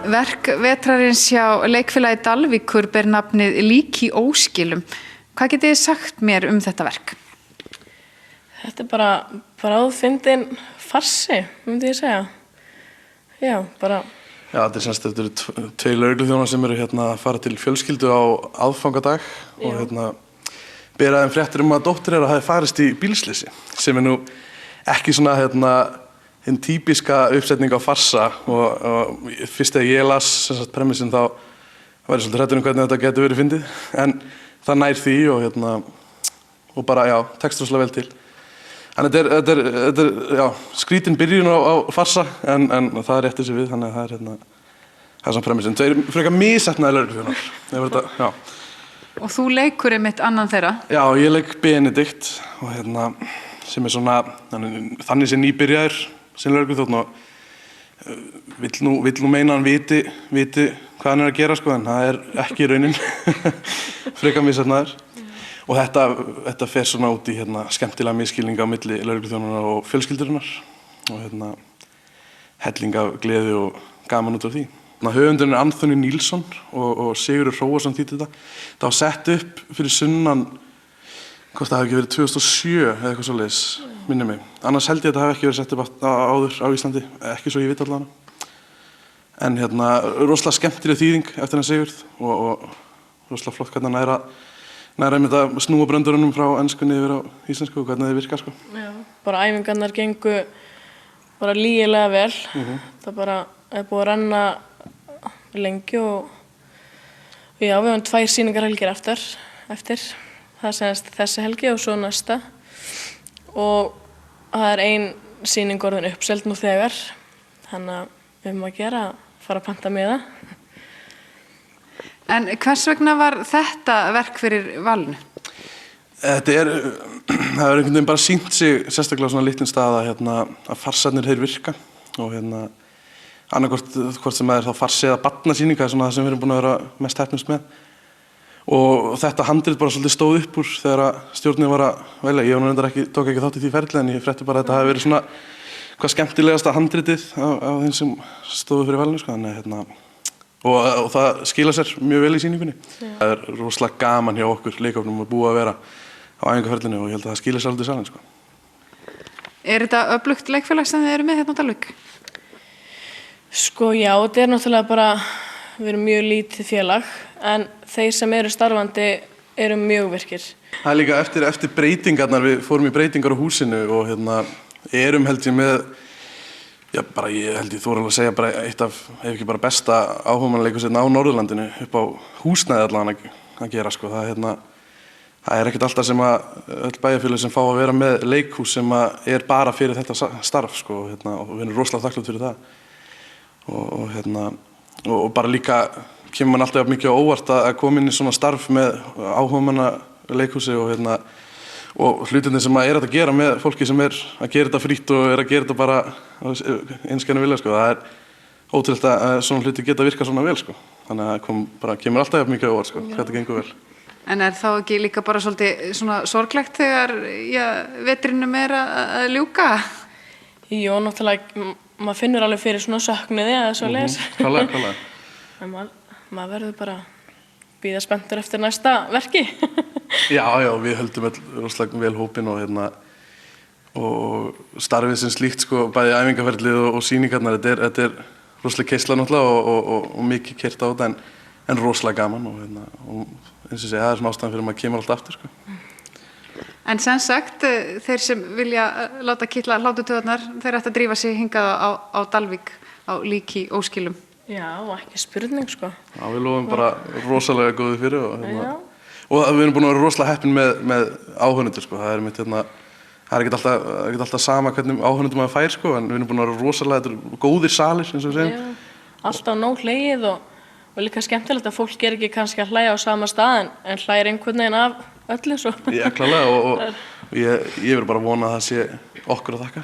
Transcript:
Verk vetrarins hjá leikfélagi Dalvíkur ber nafnið Lík í óskilum. Hvað getið þið sagt mér þetta verk? Þetta bara bráðfyndinn farsi, myndi ég segja. Já, bara... Já, þetta eru tveir lögregluþjónar sem eru að fara til fjölskyldu á aðfangadag og bera þeim fréttir að dóttir þeirra hafi farist í bílslysi, sem nú ekki svona hinn típiska uppsetning á farsa og fyrst þegar ég las premissin þá var ég svolítið hræddur hvernig þetta getur verið fyndið, en það nær því og bara, já, tekst rosalega vel til. En þetta er skrítin byrjun á farsa, en það réttir sig við, þannig að það er svona premissin. Það er frekar misheppnaðir lögregluþjónar. Og þú leikur einmitt annan þeirra? Já, ég leik Benedikt og sem er svona, þannig sem nýbyrjaður sem lögregluþjónn og vill nú meina hann viti hvað hann er að gera, sko, en það er ekki raunin, frekar misheppnaðir. Og þetta fer svona út í skemmtilega misskilninga á milli lögregluþjónanna og fjölskyldurinnar og helling af gleði og gaman út af því. Höfundurinn er Anthony Nílsson og Sigurður Hróarsson þýddi þetta. Það var sett upp fyrir sunnan, hvort það hafi ekki verið 2007 eða eitthvað svoleiðis, minnir mig. Annars held ég að þetta hafi ekki verið sett upp áður á Íslandi, ekki svo ég veit allavega. En rosalega skemmtileg þýðing eftir hann Sigurð og rosalega flott hvernig hann nær einmitt að snúa bröndurunum frá enskunni yfir á íslensku og hvernig þið virka, sko. Já, bara æfingarnar gengu bara lygilega vel. Það bara er búið að renna lengi og já, við höfum 2 sýningarhelgir eftir. Það senast þessi helgi og svo næsta. Og það er 1 sýning orðin uppseld nú þegar. Þannig að við höfum að gera að fara að panta með það. En hvers vegna var þetta verk fyrir valinu? Það hefur einhvern veginn bara sýnt sig, sérstaklega á svona litlum stað að farsarnir þeir virka og annarkvort sem er þá farsi eða barnasýning, það er svona það sem við erum búin að vera mest heppnust með. Og þetta handrit bara svolítið stóð upp úr þegar stjórnin var að velja. Ég reyndar tók ekki þátt í því ferli, en ég frétti bara að þetta hafi verið svona hvað skemmtilegasta handritið af þeim sem stóðu fyrir valinu, sko. Þannig og það skila sér mjög vel í sýningunni. Það er rosalega gaman hjá okkur leikhópnum að búa að vera á æfingarferlinu og ég held að það skila sér aldrei salin, sko. Er þetta öflugt leikfélag sem þið eru með á Dalvík? Sko já, þetta er náttúrulega bara, við erum mjög lítið félag, en þeir sem eru starfandi eru mjög virkir. Það er líka eftir breytingarnar, við fórum í breytingar á húsinu og erum held ég með, já bara ég held ég þóra alveg að segja bara eitt af, ef ekki bara besta áhugamannleikhúsið á Norðurlandinu upp á húsnæði allavega að gera, sko. Það er ekkert alltaf sem að öll bæjarfélög sem fá að vera með leikhús sem er bara fyrir þetta starf, sko, og við erum rosalega þakklátt fyrir það. Og bara líka kemur mann alltaf mikið á óvart að koma inn í svona starf með áhugamannaleikhúsi og hlutinni sem er að gera með fólki sem er að gera þetta frítt og er að gera þetta bara einskæðinu vilja, sko. Það er ótrúlegt að svona hluti geta virkað svona vel, sko. Þannig að það kemur alltaf mikið á óvart, sko, þetta gengur vel. En er þá ekki líka bara svolítið svona sorglegt þegar vetrinum er að ljúka? Jó, náttúrulega, maður finnur alveg fyrir svona söknuði eða svoleiðis. Klálega. En maður verður bara bíða spenntur eftir næsta verki. Já, við höldum rosalega vel hópinn og starfið sem slíkt, sko, bæði æfingarferlið og sýningarnar, þetta er rosalega keisla náttúrulega og mikið keyrt á þetta, en rosalega gaman og eins og segja, það er svona ástæðan fyrir að maður kemur alltaf aftur, sko. En sem sagt, þeir sem vilja láta kitla hláturtaugarnar, þeir ættu að drífa sig hingað á Dalvík á Lík í óskilum. Já, ekki spurning, sko. Já, við lofum bara rosalega góðu fyrir og við erum búin að vera rosalega heppin með áhorfendur, sko. Það er ekkert alltaf sama hvernig áhorfendur maður fær, sko, en við erum búin að vera rosalega, þetta eru góðir salir, eins og við segjum. Já, alltaf nóg hlegið og líka skemmtilegt að fólk er ekki kannski að hlæja á sama stað en hlægir einhvern veginn af öllu svo. Já, klálega og ég verður bara að vona að það sé okkur að þakka.